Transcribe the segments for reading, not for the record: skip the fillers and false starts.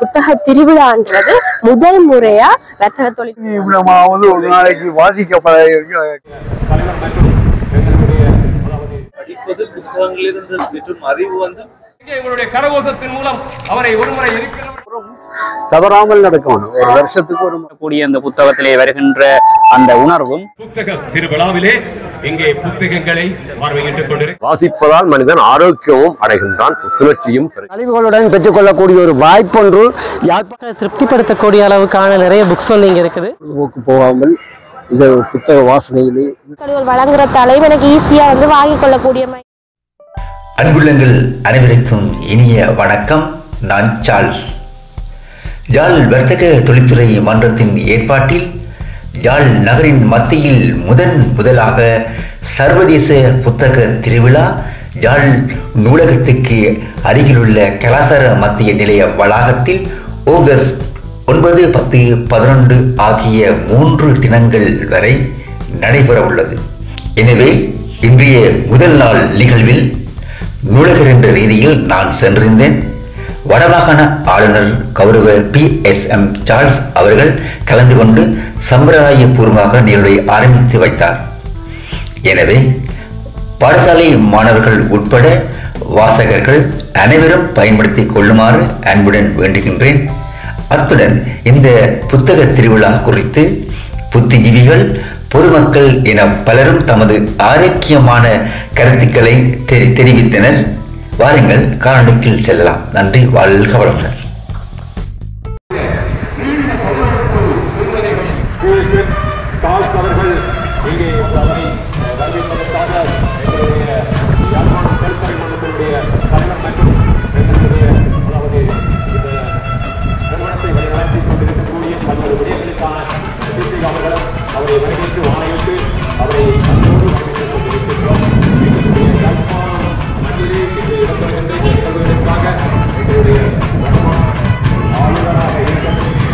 புத்தக திருவிழான்றது முதல் முறையா ரத்தன தொழில் ஒரு நாளைக்கு வாசிக்கப்பட புத்தகங்களிலிருந்து பெற்றும் அறிவு வந்து இவருடைய கரகோஷத்தின் மூலம் அவரை ஒருமுறை தவறாமல் நடக்கணும். ஒரு வருஷத்துக்கு ஒரு கூடிய அந்த புத்தகத்திலே வருகின்ற அந்த உணர்வும் புத்தக திருவிழாவிலே இங்கே புத்தகங்களை பார்வையிட்டுக் கொண்டிருக்கிறார். வாசிப்பதால் மனிதன் ஆரோக்கியமும் அடைகின்றான், புத்துணர்ச்சியும் அறிவுகளுடன் பெற்றுக்கொள்ளக்கூடிய ஒரு வாய்ப்பொன்று திருப்திப்படுத்தக்கூடிய அளவுக்கான நிறைய புக்ஸ் வந்து இங்க இருக்குது. போகாமல் இந்த புத்தக வாசனையிலே வழங்குற தலைவனுக்கு ஈஸியா வந்து வாங்கிக் கொள்ளக்கூடிய அன்புள்ளங்கள் அனைவருக்கும் இனிய வணக்கம். நான் சார்ல்ஸ். யாழ் வர்த்தக தொழில்துறை மன்றத்தின் ஏற்பாட்டில் யாழ் நகரின் மத்தியில் முதலாக சர்வதேச புத்தக திருவிழா யாழ் நூலகத்துக்கு அருகிலுள்ள கலாசார மத்திய நிலைய வளாகத்தில் ஆகஸ்ட் 9, 10, 11 ஆகிய 3 தினங்கள் வரை நடைபெற உள்ளது. எனவே இன்றைய முதல் நாள் நிகழ்வில் நூலகர் என்ற ரீதியில் நான் சென்றிருந்தேன். வடமாகாண ஆளுநர் கௌரவ PSM சார்ல்ஸ் அவர்கள் கலந்து கொண்டு சம்பிரதாய பூர்வமாக நிகழ்வை ஆரம்பித்து வைத்தார். எனவே பாடசாலை மாணவர்கள் உட்பட வாசகர்கள் அனைவரும் பயன்படுத்தி கொள்ளுமாறு அன்புடன் வேண்டுகின்றேன். அத்துடன் இந்த புத்தக திருவிழா குறித்து புத்திஜீவிகள், பொதுமக்கள் என பலரும் தமது ஆரோக்கியமான கருத்துக்களை தெரிவித்தனர். வாருங்கள் காணொளிக்குள் செல்லலாம். நன்றி. வாழ்க வளமுடன். அவரை வரவேற்று ஆணையிட்டு அவரை ஆளுநராக இருக்கக்கூடிய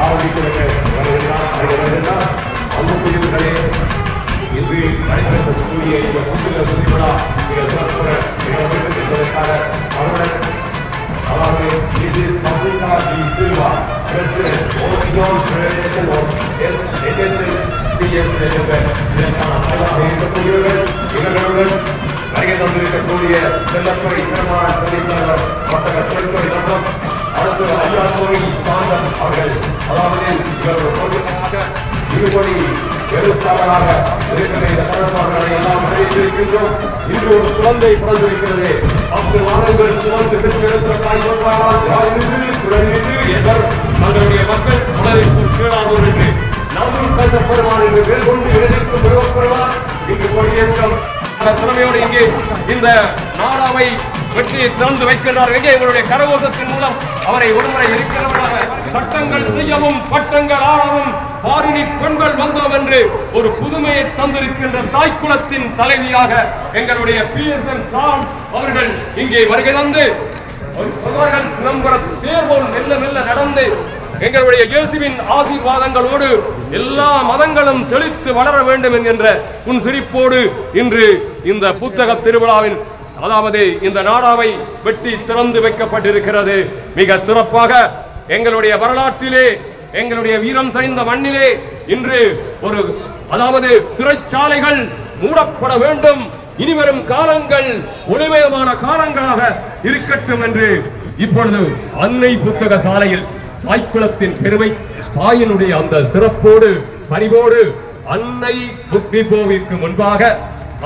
ஆரம்பித்து வருகின்றார். அன்புக்குரியவர்களே, இன்று நடைபெறக்கூடிய இந்த புத்தக திருவிழா மிக சிறப்புற என்பதற்காக அவர்கள் அதாவது இது Paulina de Silva, President Orion Federation of SSCSFF இதற்கான தலைவராக இருக்கக்கூடியவர்கள் இவர்களுடன் வருகை தந்திருக்கக்கூடிய செல்லத்துறை பெருமாள் தொழிலாளர் வர்த்தக தொழில்துறை மன்றம், அடுத்து ஐயாத்துறை சாந்தன் அவர்கள், அதாவது இவர்கள் பொதுவாக இருபடி எழுத்தாளராக இருக்கிற இந்த தலைவர்களை எல்லாம் அறிவித்திருக்கின்றோம். இன்று ஒரு குழந்தை பிறந்திருக்கிறது. 10 மாதங்கள் சுமந்து பெற்றெடுத்த தாய் சொல்வார்கள் எவர் தங்களுடைய மக்கள் உலகிற்கு கீழானோர் என்று நாமும் கந்த பெருமான் என்று வேல் கொண்டு எழுதிக்கும் பெருமான் இன்று கொடியேற்றம் திறமையோடு இங்கே இந்த நாடாவை வெற்றியை திறந்து வைக்கின்றார். எங்கே இவருடைய கரகோஷத்தின் மூலம் அவரை ஒருமுறை இருக்கிறவர்களாக சட்டங்கள் செய்யவும் பட்டங்கள் ஆளவும் பாரினி பெண்கள் வந்தோம் என்று ஒரு புதுமையை தந்திருக்கின்ற தாய்க்குலத்தின் தலைவியாக எங்களுடைய PSM சாம் அவர்கள் இங்கே வருகை தந்து தேர்வோல் மெல்ல மெல்ல நடந்து எங்களுடைய இயேசுவின் ஆசீர்வாதங்களோடு எல்லா மதங்களும் செழித்து வளர வேண்டும் என்கின்ற உன் சிரிப்போடு இன்று இந்த புத்தக திருவிழாவின் அதாவது இந்த நாடாவை வெட்டி திறந்து வைக்கப்பட்டிருக்கிறது. மிக சிறப்பாக எங்களுடைய வரலாற்றிலே எங்களுடைய வீரம் சரிந்த மண்ணிலே இன்று ஒரு அதாவது சிறைச்சாலைகள் மூடப்பட வேண்டும், இனிவரும் காலங்கள் ஒளிமயமான காலங்களாக இருக்கட்டும் என்று இப்பொழுது அன்னை புத்தக சாலையில் தாய்க்குலத்தின் பெருமை தாயினுடைய அந்த சிறப்போடு பணிவோடு அன்னை புக் டிப்போவிற்கு முன்பாக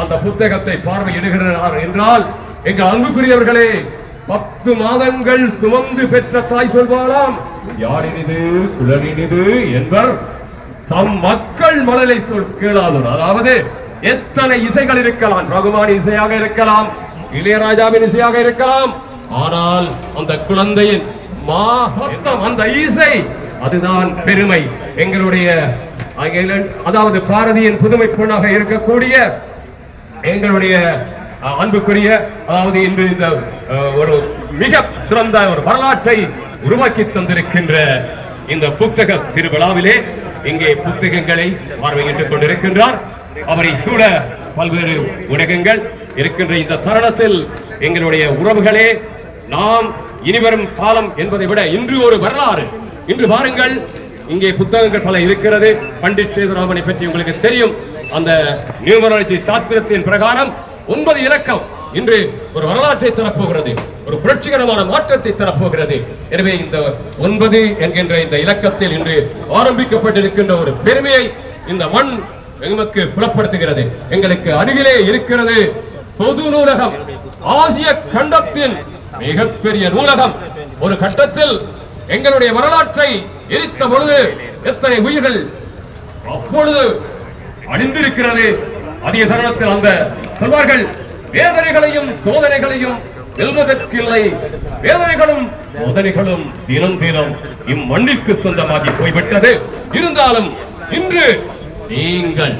அந்த புத்தகத்தை பார்வையிடுகிறார் என்றால் எங்கள் அன்புக்குரியவர்களே 10 மாதங்கள் சுமந்து பெற்ற தாய் சொல்வாளாம், யாரினிது குலனினிது என்பர் தம் மக்கள் மழலை சொல் கேளாதோர். அதாவது எத்தனை இசைகள் இருக்கலாம், ரகுமான் இசையாக இருக்கலாம், இளையராஜாவின் இசையாக இருக்கலாம், ஆனால் அந்த குழந்தையின் சத்தம் அந்த இசை அதுதான் பெருமை. எங்களுடைய அதாவது பாரதியின் புதுமை பொண்ணாக இருக்கக்கூடிய எங்களுடைய அன்புக்குரிய அதாவது இன்று இந்த ஒரு மிக சிறந்த ஒரு வரலாற்றை உருவாக்கி தந்திருக்கின்ற இந்த புத்தக திருவிழாவிலே இங்கே புத்தகங்களை பார்வையிட்டுக் கொண்டிருக்கின்றார். அவரை சூழ பல்வேறு ஊடகங்கள் இருக்கின்ற இந்த தருணத்தில் எங்களுடைய உறவுகளே, நாம் இனிவரும் காலம் என்பதை விட இன்று ஒரு வரலாறு. இன்று பாருங்கள், இங்கே புத்தகங்கள் பல இருக்கிறது. பண்டிட் சேதுராமனை பற்றி உங்களுக்கு தெரியும். அந்த நியூமராலஜி சாஸ்திரத்தின் பிரகாரம் 9 இலக்கம் இன்று ஒரு வரலாற்றை தரப்போகிறது, ஒரு புரட்சிகரமான மாற்றத்தை தரப்போகிறது. எனவே இந்த 9 என்கின்ற இந்த இலக்கத்தில் இன்று ஆரம்பிக்கப்பட்டிருக்கின்ற ஒரு பெருமையை இந்த மண் எங்களுக்கு புலப்படுத்துகிறது. எங்களுக்கு அருகிலே இருக்கிறது பொது நூலகம், ஆசிய கண்டத்தின் மிகப்பெரிய நூலகம். ஒரு கட்டத்தில் எங்களுடைய வரலாற்றை எரித்த பொழுது எத்தனை உயிர்கள் அப்பொழுது அழிந்திருக்கிறது. அதே தருணத்தில் அந்த சொல்வார்கள், வேதனைகளையும் சோதனைகளையும் வெல்வதற்கில்லை, வேதனைகளும் சோதனைகளும் தினம் தினம் இம்மண்ணிற்கு சொந்தமாகி போய்விட்டது. இருந்தாலும் இன்று நீங்கள்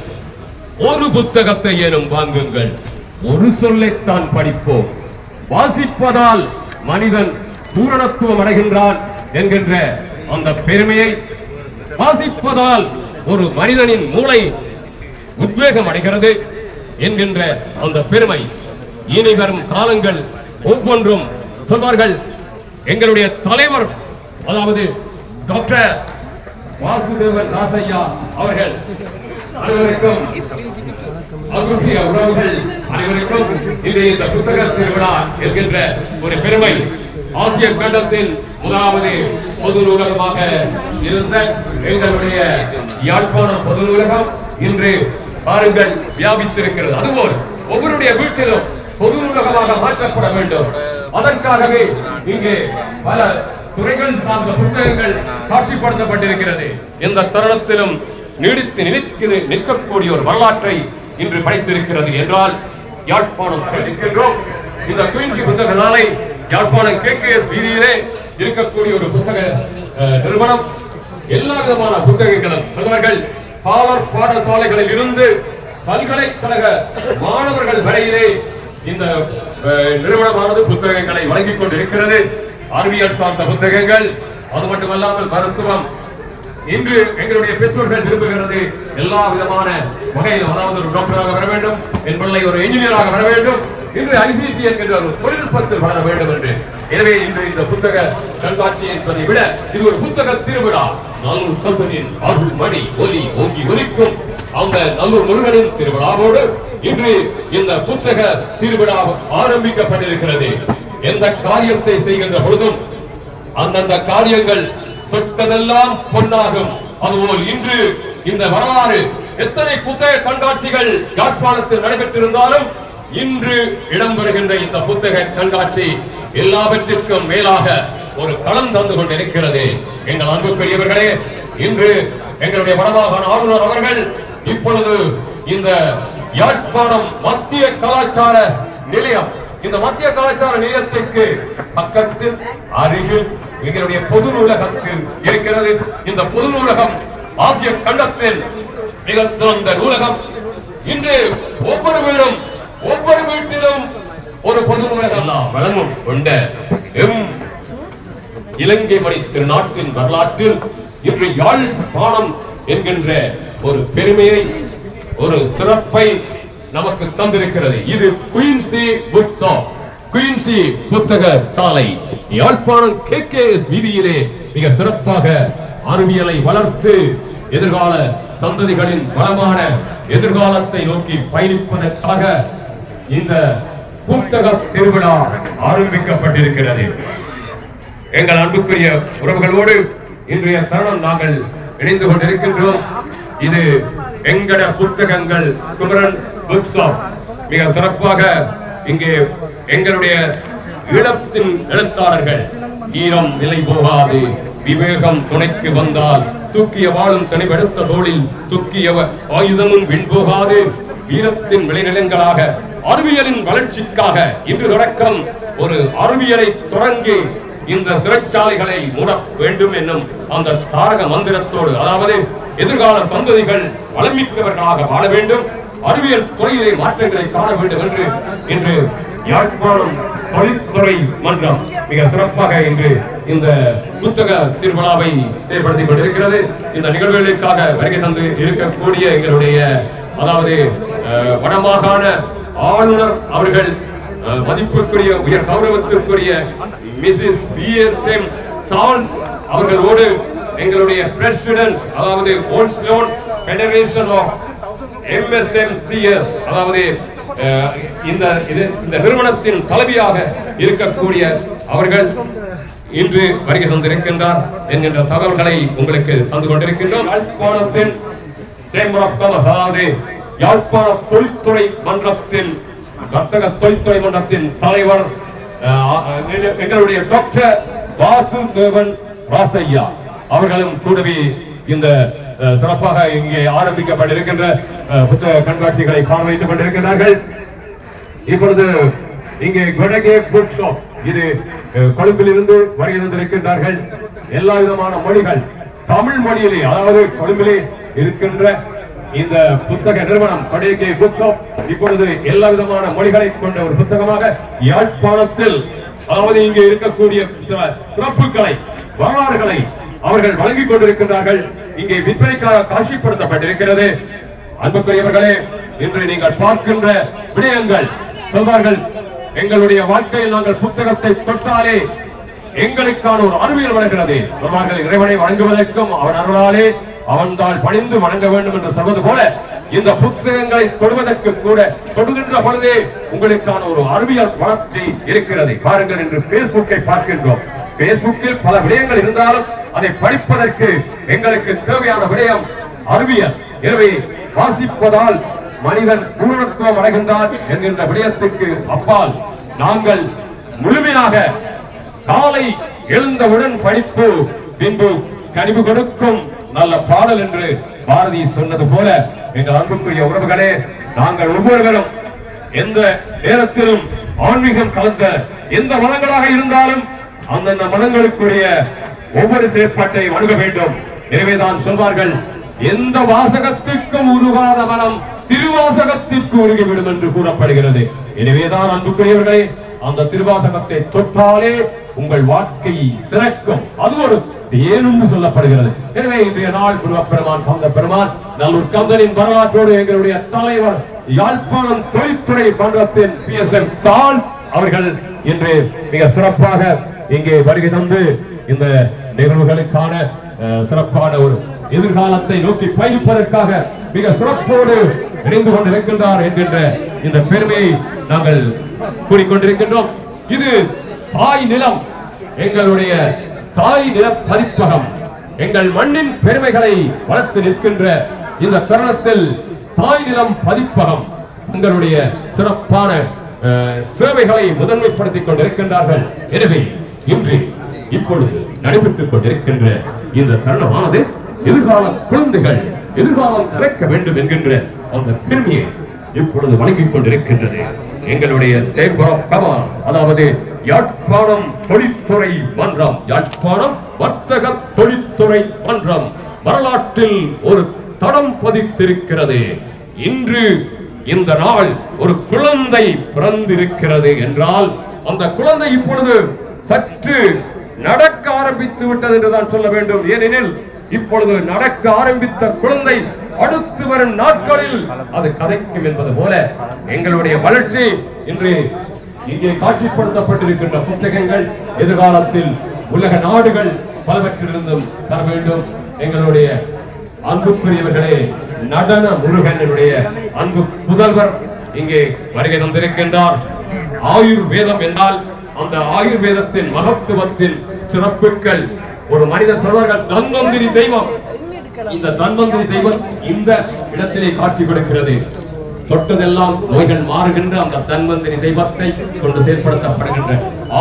ஒரு புத்தகத்தை ஏனும் வாங்குங்கள், ஒரு சொல்லைத்தான் படிப்போம். வாசிப்பதால் மனிதன் பூரணத்துவம் அடைகின்றான் என்கின்ற அந்த பெருமையை, வாசிப்பதால் ஒரு மனிதனின் மூளை உத்வேகம் அடைகிறது என்கின்ற அந்த பெருமை இனி வரும் காலங்கள் ஒவ்வொன்றும் சொல்வார்கள். எங்களுடைய தலைவர், அதாவது டாக்டர் வாசுதேவன் ராசையா அவர்கள் அனைவருக்கும், உறவுகள் அனைவருக்கும் இந்த புத்தக திருவிழா என்கின்ற ஒரு பெருமை. ஆசிய கண்டத்தின் முதலாவது பொது நூலகமாக இருந்த எங்களுடைய யாழ்ப்பாணம் பொது நூலகம் இன்று பாருங்கள் வியாபித்திருக்கிறது. அதுபோல் ஒவ்வொருடைய வீட்டிலும் பொது நூலகமாக மாற்றப்பட வேண்டும். அதற்காகவே இங்கே பல துறைகள் சார்ந்த புத்தகங்கள் காட்சிப்படுத்தப்பட்டிருக்கிறது. இந்த தருணத்திலும் நீடித்து நிற்கக்கூடிய ஒரு வரலாற்றை இன்று படைத்திருக்கிறது என்றால் யாழ்ப்பாணம் தெரிவிக்கின்றோம். இந்த குயின்சி புத்தக நாளை யாழ்ப்பாணம் KKS வீதியிலே இருக்கக்கூடிய ஒரு புத்தக நிறுவனம் எல்லா விதமான புத்தகங்களும் சொல்வார்கள். பாலர் பாடசாலைகளில் இருந்து பல்கலைக்கழக மாணவர்கள் வரையிலே இந்த நிறுவனமானது புத்தகங்களை வழங்கிக் கொண்டிருக்கிறது. அறிவியல் சார்ந்த புத்தகங்கள், அது மட்டுமல்லாமல் மருத்துவம். இன்று எங்களுடைய பெற்றோர்கள் விரும்புகிறது எல்லா விதமான வகையிலும், அதாவது ஒரு டாக்டராக வர வேண்டும், என் பிள்ளை ஒரு என்ஜினியராக வர வேண்டும், இன்று ICT என்கின்ற ஒரு தொழில்நுட்பத்தில் வளர வேண்டும் என்று. எனவே இன்று இந்த புத்தக கண்காட்சி என்பதை விட இது ஒரு புத்தக திருவிழா. நல்லூர் கம்பெனியின் அருள் மணி ஒலி ஓங்கி ஒலிக்கும் அந்த நல்லூர் முருகனின் திருவிழாவோடு இன்று இந்த புத்தக திருவிழா ஆரம்பிக்கப்பட்டிருக்கிறது. எந்த காரியத்தை செய்கின்ற பொழுதும் அந்தந்த காரியங்கள் தொட்டதெல்லாம் பொன்னாகும். அதுபோல் இன்று இந்த வரலாறு எத்தனை புத்தக கண்காட்சிகள் யாழ்ப்பாணத்தில் நடைபெற்றிருந்தாலும் இன்று இடம்பெறுகின்ற இந்த புத்தக கண்காட்சி எல்லாவற்றிற்கும் மேலாக ஒரு களம் தந்து கொண்டிருக்கிறது. எங்கள் அன்புக்குரியவர்களே, இன்று எங்களுடைய வடமாகாண ஆளுநர் அவர்கள் இப்பொழுது இந்த யாழ்ப்பாணம் மத்திய கலாச்சார நிலையம், இந்த மத்திய கலாச்சார நிலையத்திற்கு பக்கத்தில் அருகில் எங்களுடைய பொது நூலகத்தில் இருக்கிறது. இந்த பொது நூலகம் ஆசிய கண்டத்தில் மிக சிறந்த நூலகம். இன்று ஒவ்வொரு வீடும், ஒவ்வொரு வீட்டிலும் ஒரு பொது நூலகம் வளமும் கொண்ட இலங்கை மணி திருநாட்டின் வரலாற்றில் இன்று யாழ்ப்பாணம் என்கின்ற ஒரு பெருமையை, ஒரு சிறப்பை நமக்கு தந்திருக்கிறது. இது குயின்சி புக் ஷாப், குயின்சி புத்தக சாலை யாழ்ப்பாணம் KKS வீதியிலே மிக சிறப்பாக அறிவியலை வளர்த்து எதிர்கால சந்ததிகளின் வளமான எதிர்காலத்தை நோக்கி பயணிப்பதற்காக இந்த புத்தக திருவிழா ஆரம்பிக்கப்பட்டிருக்கிறது. எங்கள் அன்புக்குரிய உறவுகளோடு இன்றைய தருணம் நாங்கள் இணைந்து கொண்டிருக்கின்றோம். இது எங்கட புத்தகங்கள் குமரன் புக் ஷாப் மிக சிறப்பாக இங்கே எங்களுடைய ஈழத்தின் எழுத்தாளர்கள், ஈரம் நிலை போகாது, விவேகம் துணைக்கு வந்தால், தூக்கிய வாழும் தனிவெடுத்த தோளில் தூக்கிய ஆயுதமும் விண்போகாது, வீரத்தின் விளைநிலங்களாக அறிவியலின் வளர்ச்சிக்காக இன்று தொடக்கம் ஒரு அறிவியலை தொடங்கி இந்த சிறைச்சாலைகளை மூட வேண்டும் என்னும் அந்த தாரக மந்திரத்தோடு, அதாவது எதிர்கால சந்ததிகள் வளமிக்கவர்களாக வாழ வேண்டும், அறிவியல் துறையிலே மாற்றங்களை காண வேண்டும் என்று இன்று யாழ்ப்பாணம் தொழில்துறை மன்றம் மிக சிறப்பாக இன்று இந்த புத்தக திருவிழாவை ஏற்படுத்திக் கொண்டிருக்கிறது. இந்த நிகழ்வுகளுக்காக வருகை தந்து இருக்கக்கூடிய எங்களுடைய அதாவது வடமாகாண ஆளுநர் அவர்கள், மதிப்புக்குரிய உயர் கௌரவத்திற்குரிய மிஸ்ஸஸ் BSM சால்ஸ் அவர்களோடு எங்களுடைய பிரசிடென்ட் அதாவது ஓல்ஸ்லோன் ஃபெடரேஷன் ஆஃப் MSMCS அதாவது இந்த நிறுவனத்தின் தலைவியாக இருக்கக்கூடிய அவர்கள் இன்று வருகை தந்திருக்கின்றார் என்கின்ற தகவல்களை உங்களுக்கு தந்து கொண்டிருக்கின்றோம். யாழ்ப்பாணத்தின் சேம்பர் ஆஃப் காமர்ஸ் அதாவது யாழ்ப்பாண தொழில்துறை மன்றத்தின் வர்த்தக தொழில்துறை மன்றத்தின் தலைவர் எங்களுடைய டாக்டர் வாசுதேவன் ராசையா அவர்களும் கூடவே இந்த சிறப்பாக இங்கே ஆரம்பிக்கப்பட்டிருக்கின்ற புத்தக கண்காட்சிகளை பார்வையிட்டுக் கொண்டிருக்கிறார்கள். இப்பொழுது இங்கே கொடகே புக் ஷாப் இது கொழும்பில் இருந்து வருகை தந்திருக்கின்றார்கள். எல்லா விதமான மொழிகள் தமிழ் மொழியிலே அதாவது கொழும்பிலே இருக்கின்ற இந்த புத்தக நிறுவனம் கொடகே புக் ஷாப் இப்பொழுது எல்லா விதமான மொழிகளை கொண்ட ஒரு புத்தகமாக யாழ்ப்பாணத்தில் அதாவது இங்கே இருக்கக்கூடிய சிறப்புகளை வரலாறுகளை அவர்கள் வழங்கிக் கொண்டிருக்கின்றார்கள். இங்கே விற்பனைக்காக காட்சிப்படுத்தப்பட்டிருக்கிறது. அன்புக்குரியவர்களே, இன்று நீங்கள் பார்க்கின்ற விடயங்கள் சொல்வார்கள், எங்களுடைய வாழ்க்கையில் நாங்கள் புத்தகத்தை தொட்டாலே எங்களுக்கான ஒரு அறிவியல் வழங்குகிறது. சொல்வார்கள், இறைவனை வழங்குவதற்கும் அவன் அருளாலே அவன்தால் பணிந்து வணங்க வேண்டும் என்று சொல்வது போல இந்த புத்தகங்களை தொடுவதற்கு கூட தொடுகின்ற பொழுதே உங்களுக்கான ஒரு அறிவியல் வளர்ச்சி இருக்கிறது. பாருங்கள், இன்று பேஸ்புக்கை பார்க்கின்றோம். பேஸ்புக்கில் பல விடயங்கள் இருந்தாலும் அதை படிப்பதற்கு எங்களுக்கு தேவையான விடயம் அறிவியல். எனவே வாசிப்பதால் மனிதன் பூரணத்துவம் அடைகின்றான் என்கின்ற விடயத்துக்கு அப்பால் நாங்கள் முழுமையாக காலை எழுந்தவுடன் படிப்பு பின்பு கனிவு கொடுக்கும் நல்ல பாடல் என்று பாரதி சொன்னது போல எங்கள் அன்புக்குரிய உறவுகளே, நாங்கள் ஒவ்வொருவரும் எந்த நேரத்திலும் ஆன்மீகம் கலந்த எந்த மதங்களாக இருந்தாலும் அந்தந்த மதங்களுக்குரிய ஒவ்வொரு செயற்பாட்டையும் அணுக வேண்டும். எனவேதான் சொல்வார்கள், எந்த வாசகத்திற்கும் உருகாத மனம் திருவாசகத்திற்கு உருகிவிடும் என்று கூறப்படுகிறது. எனவேதான் அன்புக்குரியவர்களே, அந்த திருவாசகத்தை தொட்டாலே உங்கள் வாழ்க்கை சிறக்கும். அது ஒரு தேன் என்று சொல்லப்படுகிறது. எனவே இன்றைய நாள் குருவப்பெருமான் கந்த பெருமான் நல்லூர் கந்தனின் வரலாற்றோடு எங்களுடைய தலைவர் யாழ்ப்பாணம் தொழில்துறை மன்றத்தின் PSM சால்ஸ் அவர்கள் இன்று மிக சிறப்பாக இங்கே வருகை தந்து இந்த நிகழ்வுகளுக்கான சிறப்பான ஒரு எதிர்காலத்தை நோக்கி பயணிப்பதற்காக மிக சிறப்போடு இணைந்து கொண்டிருக்கின்றார் என்கின்ற இந்த பெருமையை நாங்கள் கூறிக்கொண்டிருக்கின்றோம். இது தாய் நிலம், எங்களுடைய தாய் நில பதிப்பகம், எங்கள் மண்ணின் பெருமைகளை வளர்த்து நிற்கின்ற இந்த தருணத்தில் தாய் நிலம் பதிப்பகம் எங்களுடைய சிறப்பான சேவைகளை முதன்மைப்படுத்திக் கொண்டிருக்கின்றார்கள். எனவே இன்று இப்பொழுது நடைபெற்றுக் கொண்டிருக்கின்ற இந்த தருணமானது எதிர்கால குழந்தைகள் எதிர்காலம் சிறக்க வேண்டும் என்கின்ற அந்த பெருமையை இப்பொழுது வழங்கிக் கொண்டிருக்கின்றது. எங்களுடைய சேம்பர் ஆஃப் காமர்ஸ் அதாவது யாழ்ப்பாணம் தொழில்துறை மன்றம், யாழ்ப்பாணம் வர்த்தக தொழில்துறை மன்றம் வரலாற்றில் ஒரு தடம் பதித்திருக்கிறது. இன்று இந்த நாள் ஒரு குழந்தை பிறந்திருக்கிறது என்றால் அந்த குழந்தை இப்பொழுது சற்று நடக்க ஆரம்பித்து விட்டது என்றுதான் சொல்ல வேண்டும். ஏனெனில் இப்பொழுது நடக்க ஆரம்பித்த குழந்தை அடுத்து வரும் நாட்களில் அது கதைக்கும் என்பது போல எங்களுடைய வளர்ச்சி இன்று இங்கே காட்சிப்படுத்தப்பட்டிருக்கின்ற புத்தகங்கள் எதிர்காலத்தில் உலக நாடுகள் பலவற்றிலிருந்தும் தர வேண்டும். எங்களுடைய அன்புக்குரியவர்களே, நடன முருகனுடைய அன்பு புதல்வர் இங்கே வருகை தந்திருக்கின்றார். ஆயுர்வேதம் என்றால் அந்த ஆயுர்வேதத்தின் மகத்துவத்தின் சிறப்புகள் ஒரு மனிதன் சொல்வார்கள், தன்வந்திரி தெய்வம். இந்த தன்வந்திரி தெய்வம் இந்த இடத்திலே காட்சி கொடுக்கிறது. தொட்டதெல்லாம் நோய்கள் மாறுகின்ற அந்த தன்வந்திரி தெய்வத்தை கொண்டு செயல்படுத்தப்படுகின்ற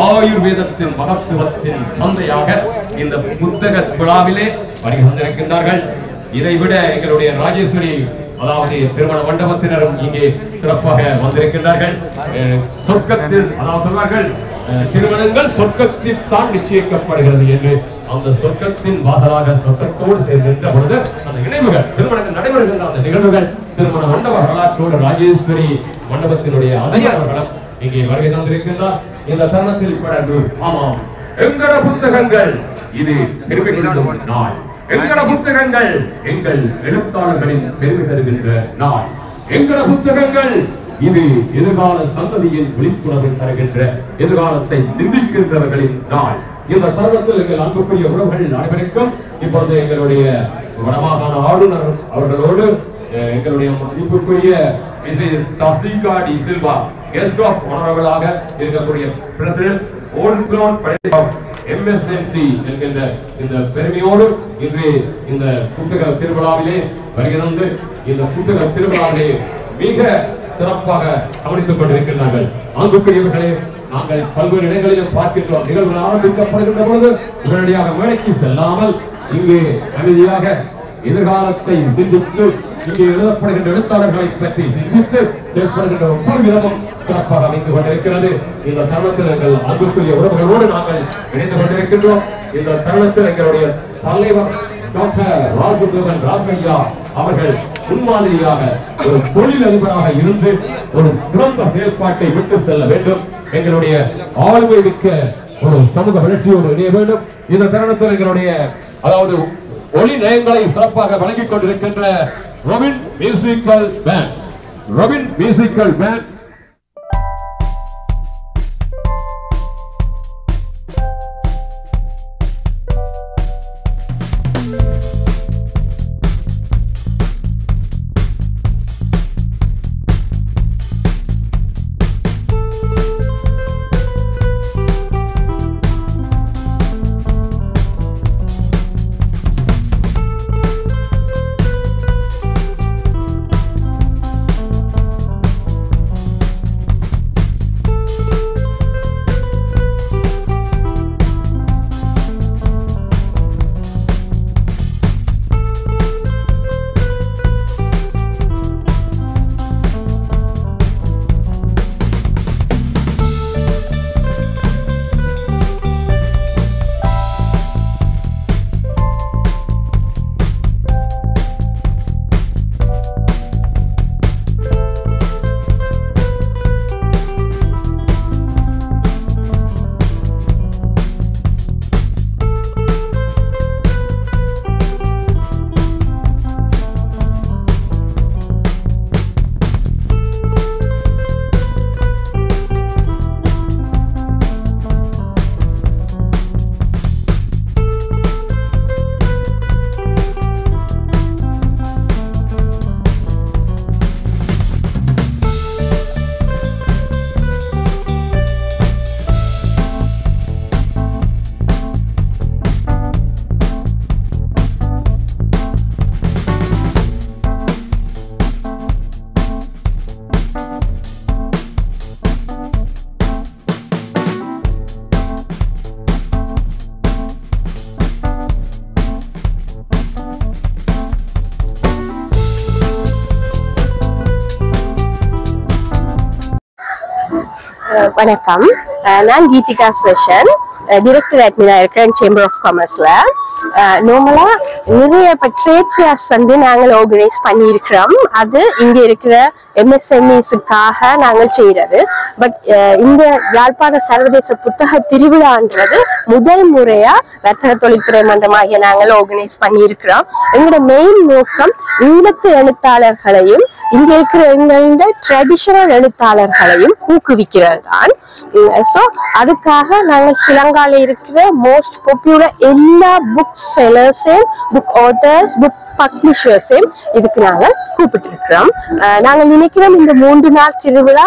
ஆயுர்வேதத்தின் மகத்துவத்தின் தந்தையாக இந்த புத்தக விழாவிலே வருகை தந்திருக்கின்றார்கள். இதைவிட எங்களுடைய ராஜேஸ்வரி அதாவது திருமண மண்டபத்தினரும் இங்கே சிறப்பாக வந்திருக்கின்றார்கள். சொர்க்கத்தில் அதாவது சொல்வார்கள், திருமணங்கள் சொர்க்கத்தில் தான் நிச்சயிக்கப்படுகிறது என்று. அந்த சொர்க்கத்தின் வாசலாக சொர்க்கத்தோடு சேர்ந்த பொழுது அந்த நினைவுகள், திருமணங்கள் நடைபெறுகின்ற அந்த நிகழ்வுகள், திருமண மண்டப வரலாற்றோடு ராஜேஸ்வரி மண்டபத்தினுடைய அதிகாரிகளும் இங்கே வருகை தந்திருக்கின்றார். இந்த தருணத்தில் படகு ஆமாம் எங்கட புத்தகங்கள் இது பெருமை கொள்ளும் நாள். எங்கட புத்தகங்கள் எங்கள் எழுத்தாளர்களின் பெருமை தருகின்ற நாள். எங்கட புத்தகங்கள் இது எதிர்கால சந்ததியின் விழிப்புணர்வை தருகின்ற, எதிர்காலத்தை சிந்திக்கின்றவர்களின் நாள். இந்த தருணத்தில் எங்கள் அன்புக்குரிய உறவுகள் அனைவருக்கும் இப்பொழுது எங்களுடைய வடமாகாண ஆளுநர் அவர்களோடு எங்களுடைய மதிப்புக்குரிய சசிகா டி சில்வா கெஸ்ட் ஆஃப் ஆனரபிளாக இருக்கக்கூடிய பிரசிடென்ட் ஓல்ஸ்லோன் எம்எஸ்எம்சி என்கின்ற இந்த பெருமையோடு இன்று இந்த புத்தக திருவிழாவிலே வருகிறது. இந்த புத்தக திருவிழாவிலே மிக சிறப்பாக கவனித்துக் கொண்டிருக்கின்றார்கள். அன்புக்குரியவர்களே, நாங்கள் பல்வேறு இடங்களிலும் பார்க்கின்றோம். நிகழ்வுகள் ஆரம்பிக்கப்படுகின்ற பொழுது உடனடியாக மேடைக்கு செல்லாமல் இங்கு அமைதியாக எதிர்காலத்தை சிந்தித்து, இங்கே எழுதப்படுகின்ற எழுத்தாளர்களை பற்றி சிந்தித்து ஏற்படுகின்ற ஒவ்வொரு விதமும் சிறப்பாக அமைந்து கொண்டிருக்கிறது. இந்த தருணத்தில் எங்கள் அன்புக்குரிய உறவுகளோடு நாங்கள் இணைந்து கொண்டிருக்கின்றோம். இந்த தருணத்தில் எங்களுடைய தலைவர் டாக்டர் ராசுதேவன் ராசையா அவர்கள் முன்மாதிரியாக ஒரு தொழில் அதிபராக இருந்து ஒரு சிறந்த செயல்பாட்டை விட்டு செல்ல வேண்டும். எங்களுடைய ஆளுமை மிக்க ஒரு சமூக வளர்ச்சியோடு இணைய வேண்டும். இந்த தருணத்தில் எங்களுடைய அதாவது ஒளி நயங்களை சிறப்பாக வழங்கிக் கொண்டிருக்கின்ற ரொபின் மியூசிக்கல் பேண்ட் வணக்கம், நான் கீதிகா சேஷன், டிரெக்டர் அட்மினா இருக்கிறேன் சேம்பர் ஆஃப் காமர்ஸ்ல. நார்மலா நிறைய ட்ரேட் ஃபேர்ஸ் வந்து நாங்கள் ஆர்கனைஸ் பண்ணியிருக்கிறோம். அது இங்க இருக்கிற எம்எஸ்எம்இஸுக்காக நாங்கள் செய்யறது. பட் இந்த யாழ்ப்பாண சர்வதேச புத்தக திருவிழான்றது முதல் முறையா வர்த்தக தொழில்துறை மன்றமாகிய நாங்கள் ஆர்கனைஸ் பண்ணியிருக்கிறோம். எங்களோட மெயின் நோக்கம் ஈழத்து எழுத்தாளர்களையும் இங்க இருக்கிற எங்களோட ட்ரெடிஷனல் எழுத்தாளர்களையும் ஊக்குவிக்கிறது தான். ஸோ அதுக்காக நாங்கள் ஸ்ரீலங்கால இருக்கிற மோஸ்ட் பாப்புலர் எல்லா புக் செல்லர்ஸையும், புக் ஆத்தர்ஸ், புக் பப்ளிஷர்ஸையும் இதுக்கு நாங்கள் கூப்பிட்டு இருக்கிறோம். நாங்கள் நினைக்கிறோம் இந்த 3 நாள் திருவிழா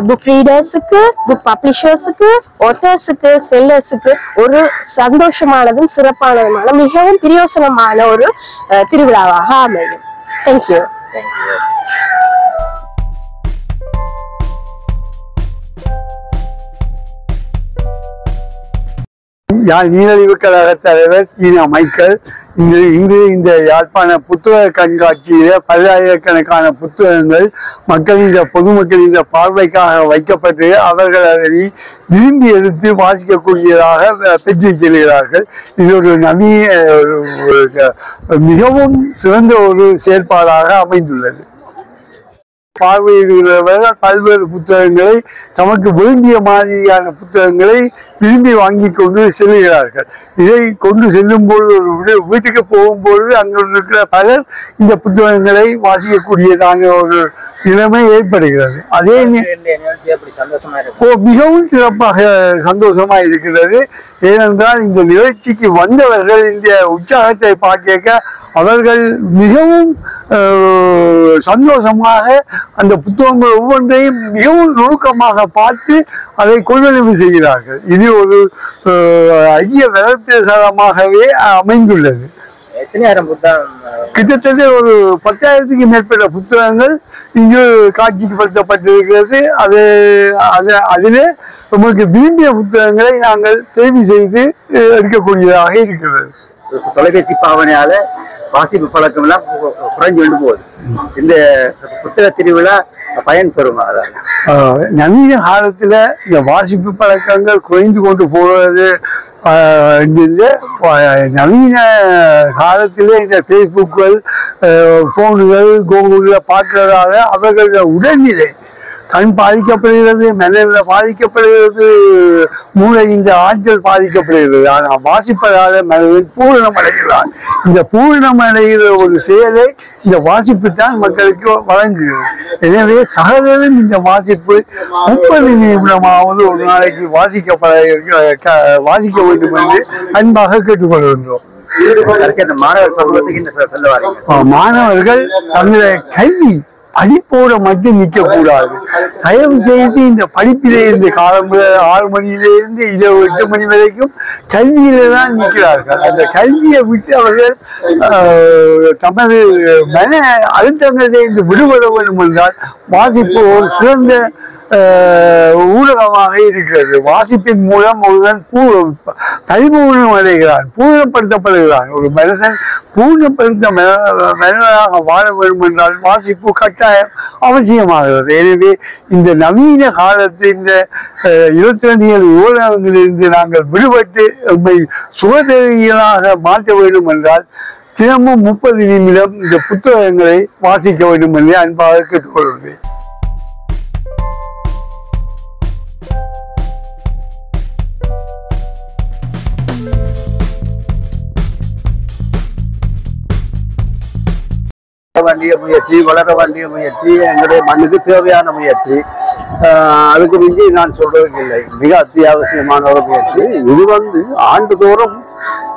புக் ரீடர்ஸுக்கு, புக் பப்ளிஷர்ஸுக்கு, ஆத்தர்ஸுக்கு, செல்லர்ஸுக்கு ஒரு சந்தோஷமானதும் சிறப்பானதுமான மிகவும் பிரயோசனமான ஒரு திருவிழாவாக அமையும். தேங்க்யூ. யாழ் நீரழிவு கழக தலைவர் தீனா மைக்கேல் இன்று இந்த யாழ்ப்பாண புத்தக கண்காட்சியில பல்லாயிரக்கணக்கான புத்தகங்கள் பொதுமக்களின் பார்வைக்காக வைக்கப்பட்டு அவர்கள் அதனை விரும்பி எடுத்து வாசிக்கக்கூடியதாக பெற்று செல்கிறார்கள். இது ஒரு மிகவும் சிறந்த ஒரு செயற்பாடாக அமைந்துள்ளது. பார்வையிடுகிறவர்கள் பல்வேறு புத்தகங்களை தமக்கு வேண்டிய மாதிரியான புத்தகங்களை விரும்பி வாங்கி கொண்டு செல்கிறார்கள். இதை கொண்டு செல்லும் பொழுது ஒரு வீட்டுக்கு போகும்பொழுது அங்கு இருக்கிற பலர் இந்த புத்தகங்களை வாசிக்கக்கூடியதான ஒரு நிலைமை ஏற்படுகிறது. அதே மிகவும் சிறப்பாக சந்தோஷமாக இருக்கிறது. ஏனென்றால் இந்த நிகழ்ச்சிக்கு வந்தவர்கள் இந்த உற்சாகத்தை பார்க்க அவர்கள் மிகவும் சந்தோஷமாக அந்த புத்தகங்கள் ஒவ்வொன்றையும் மிகவும் நுணுக்கமாக பார்த்து அதை கொள்வனவு செய்கிறார்கள். இது ஒரு அரிய வரப்பிரசாதமாகவே அமைந்துள்ளது. கிட்டத்தட்ட ஒரு 10,000க்கு மேற்பட்ட புத்தகங்கள் இங்கு காட்சிப்படுத்தப்பட்டிருக்கிறது. அதிலே நமக்கு விரும்பிய புத்தகங்களை நாங்கள் தெரிவு செய்து எடுக்கக்கூடியதாக இருக்கிறது. தொலைபேசி பாவனையால வாசிப்பு பழக்கம் எல்லாம் குறைஞ்சு கொண்டு போகுது. இந்த புத்தக திருவிழா பயன் பெறும். நவீன காலத்துல இந்த வாசிப்பு பழக்கங்கள் குறைந்து கொண்டு போவது நவீன காலத்திலே இந்த பேஸ்புக்குகள் போனுகள் கூகுள்ல பார்க்கிறதால அவர்களுடைய உடல்நிலை கண் பாதிக்கப்படுகிறது, மனதில் பாதிக்கப்படுகிறது, மூளை இந்த ஆற்றல் பாதிக்கப்படுகிறது. ஆனால் வாசிப்பதால மனதில் பூரணம் அடைகிறார். இந்த பூரணம் அடைகிற ஒரு செயலை இந்த வாசிப்பு தான் மக்களுக்கு வழங்குகிறது. எனவே சகலரும் இந்த வாசிப்பு 30 நிமிடமாவது ஒரு நாளைக்கு வாசிக்க வேண்டும் என்று அன்பாக கேட்டுக்கொள்கின்றோம். மாணவர்கள் தங்களுடைய கல்வி படிப்போட மட்டும் நிற்க கூடாது. தயவு செய்து இந்த படிப்பிலே இருந்து காலம் 6 மணியிலிருந்து இரவு 8 மணி வரைக்கும் கல்வியில தான் நிற்கிறார்கள். அந்த கல்வியை விட்டு அவர்கள் தமது மன அழுத்தங்களிலிருந்து விடுபட வேண்டும் என்றால் வாசிப்பு ஒரு சிறந்த ஊடகமாக இருக்கிறது. வாசிப்பின் மூலம் ஒருவன் பரிபூர்ணம் அடைகிறான், பூர்ணப்படுத்தப்படுகிறான். ஒரு மனுஷன் பூர்ணப்படுத்த மனிதனாக வாழ வேண்டும் என்றால் வாசிப்பு கட்டாயம் அவசியமாகிறது. எனவே இந்த நவீன காலத்து இந்த 22 ஊடகங்களிலிருந்து நாங்கள் விடுபட்டு நம்மை சுகதேவிகளாக மாற்ற வேண்டும் என்றால் தினமும் 30 நிமிடம் இந்த புத்தகங்களை வாசிக்க வேண்டும் என்று அன்பாக கேட்டுக்கொள்கிறேன். வேண்டிய முயற்சி, வளர வேண்டிய முயற்சி, எங்களுடைய மண்ணுக்கு தேவையான முயற்சி. அதுக்கு மிஞ்சி நான் சொல்றதுக்கு இல்லை. மிக அத்தியாவசியமான ஒரு முயற்சி. இது ஆண்டுதோறும்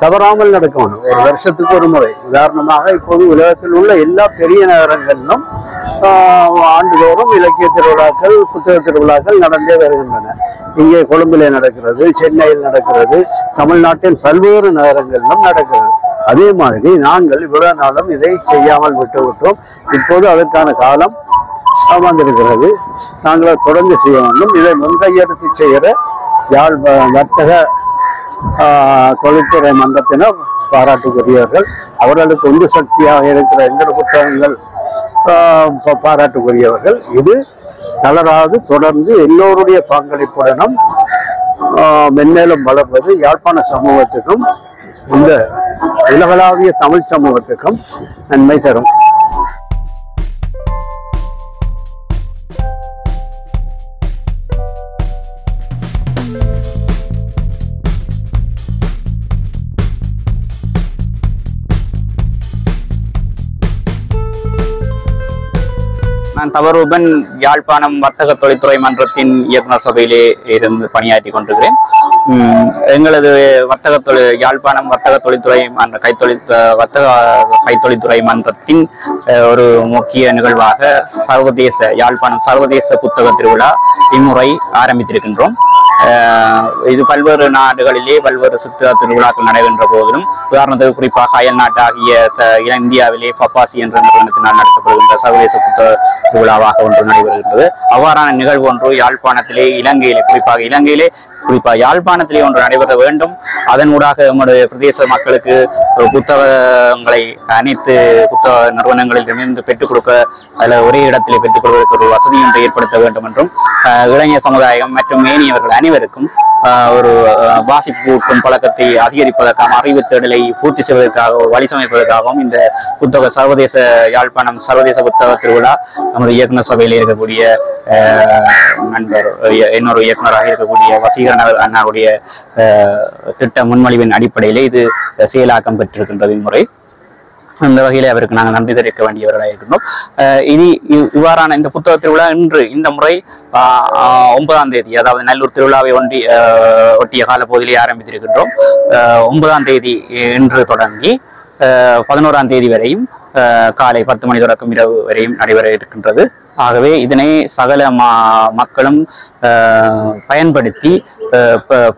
தவறாமல் நடக்கணும். ஒரு வருஷத்துக்கு ஒரு முறை. உதாரணமாக இப்போது உலகத்தில் உள்ள எல்லா பெரிய நகரங்களிலும் ஆண்டுதோறும் இலக்கிய திருவிழாக்கள், புத்தக திருவிழாக்கள் நடந்தே வருகின்றன. இங்கே கொழும்பிலே நடக்கிறது, சென்னையில் நடக்கிறது, தமிழ்நாட்டின் பல்வேறு நகரங்களிலும் நடக்கிறது. அதே மாதிரி நாங்கள் இவ்வளவு நாளும் இதை செய்யாமல் விட்டுவிட்டோம். இப்போது அதற்கான காலம் வந்திருக்கிறது. நாங்கள் தொடர்ந்து செய்ய வேண்டும். இதை முன்கையெடுத்து செய்கிற யாழ் வர்த்தக தொழில்துறை மன்றத்தினர் பாராட்டுக்குரியவர்கள். அவர்களுக்கு உந்து சக்தியாக இருக்கிற எங்கள் புத்தகங்கள் பாராட்டுக்குரியவர்கள். இது தளராது தொடர்ந்து எல்லோருடைய பங்களிப்புடனும் மென்மேலும் வளர்வது யாழ்ப்பாண சமூகத்துக்கும் இந்த உலகளாவிய தமிழ் சமூகத்துக்கும் நன்மை தரும். நான் தவரூபன் யாழ்ப்பாணம் வர்த்தக தொழில்துறை மன்றத்தின் இயக்குநர் சபையிலே இருந்து பணியாற்றி கொண்டிருக்கிறேன். எங்களது யாழ்ப்பாணம் வர்த்தக தொழில்துறை மன்ற வர்த்தக கைத்தொழில்துறை மன்றத்தின் ஒரு முக்கிய நிகழ்வாக யாழ்ப்பாணம் சர்வதேச புத்தக திருவிழா இம்முறை ஆரம்பித்திருக்கின்றோம். இது பல்வேறு நாடுகளிலே பல்வேறு சுற்றுலா திருவிழாக்கள் நடைபெற்ற போதிலும், உதாரணத்துக்கு குறிப்பாக அயல் நாட்டாகிய இந்தியாவிலே பப்பாசி என்ற நிறுவனத்தினால் நடத்தப்படுகின்ற சர்வதேச புத்தக திருவிழாவாக ஒன்று நடைபெறுகின்றது. அவ்வாறான நிகழ்வு ஒன்று யாழ்ப்பாணத்திலே குறிப்பாக இலங்கையிலே குறிப்பாக யாழ்ப்பாணத்திலே ஒன்று நடைபெற வேண்டும். அதனூடாக நம்முடைய பிரதேச மக்களுக்கு புத்தகங்களை அனைத்து புத்தக நிறுவனங்களிலிருந்து பெற்றுக் கொடுக்க அதில் ஒரே இடத்திலே பெற்றுக் கொள்வதற்கு ஒரு வசதி ஒன்றை ஏற்படுத்த வேண்டும் என்றும் இளைஞர் சமுதாயம் மற்றும் ஏனையவர்கள் அனைவருக்கும் ஒரு வாசிப்பு ஊட்டும் பழக்கத்தை அதிகரிப்பதற்காக அறிவு தேடலை பூர்த்தி செய்வதற்காக வழி சமைப்பதற்காகவும் இந்த புத்தக சர்வதேச யாழ்ப்பாணம் சர்வதேச புத்தக திருவிழா நமது இயக்குநர் சபையில் இருக்கக்கூடிய நண்பர் இன்னொரு இயக்குநராக இருக்கக்கூடிய வசீகரன் அண்ணாருடைய திட்ட முன்மொழிவின் அடிப்படையிலே இது செயலாக்கம் பெற்றிருக்கின்றது இம்முறை. அந்த வகையிலே அவருக்கு நாங்கள் நன்றி தெரிவிக்க வேண்டியவர்களாக இருக்கின்றோம். இனி இவ்வாறான இந்த புத்தக திருவிழா இன்று இந்த முறை 9ஆம் தேதி, அதாவது நல்லூர் திருவிழாவை ஒட்டிய காலப்பகுதியிலே ஆரம்பித்திருக்கின்றோம். 9ஆம் தேதி இன்று தொடங்கி 11ஆம் தேதி வரையும் காலை 10 மணி தொடக்கம் இரவு வரையும் நடைபெற இருக்கின்றது. ஆகவே இதனை சகல மக்களும் பயன்படுத்தி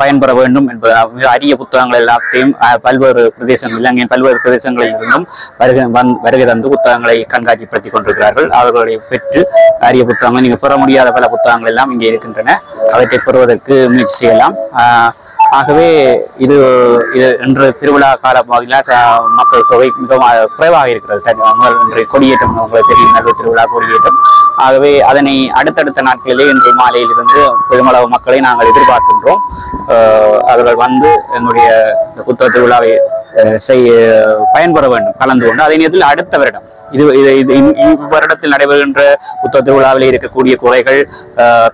பயன்பெற வேண்டும் என்பது அரிய புத்தகங்கள் எல்லாத்தையும் பல்வேறு பிரதேசங்கள் இலங்கையின் பல்வேறு பிரதேசங்களில் இருந்தும் வருகை தந்து புத்தகங்களை கண்காட்சிப்படுத்திக் கொண்டிருக்கிறார்கள். அவர்களை பெற்று அரிய புத்தகங்கள் நீங்கள் பெற முடியாத பல புத்தகங்கள் எல்லாம் இங்கே இருக்கின்றன. அவற்றை பெறுவதற்கு முயற்சி செய்யலாம். ஆகவே இது இன்று திருவிழா கால பகுதியில் மக்கள் தொகை மிகவும் குறைவாக இருக்கிறது. கொடியேற்றம் உங்களுக்கு தெரியும், நல்ல திருவிழா கொடியேற்றம். ஆகவே அதனை அடுத்தடுத்த நாட்களிலே இன்று மாலையில் இருந்து பெருமளவு மக்களை நாங்கள் எதிர்பார்க்கின்றோம். அவர்கள் வந்து எங்களுடைய புத்தக திருவிழாவை பயன்பெற வேண்டும், கலந்து கொண்டு அதே நேரத்தில் அடுத்த வருடம் இவ்வருடத்தில் நடைபெறுகின்ற புத்தக திருவிழாவில் இருக்கக்கூடிய குறைகள்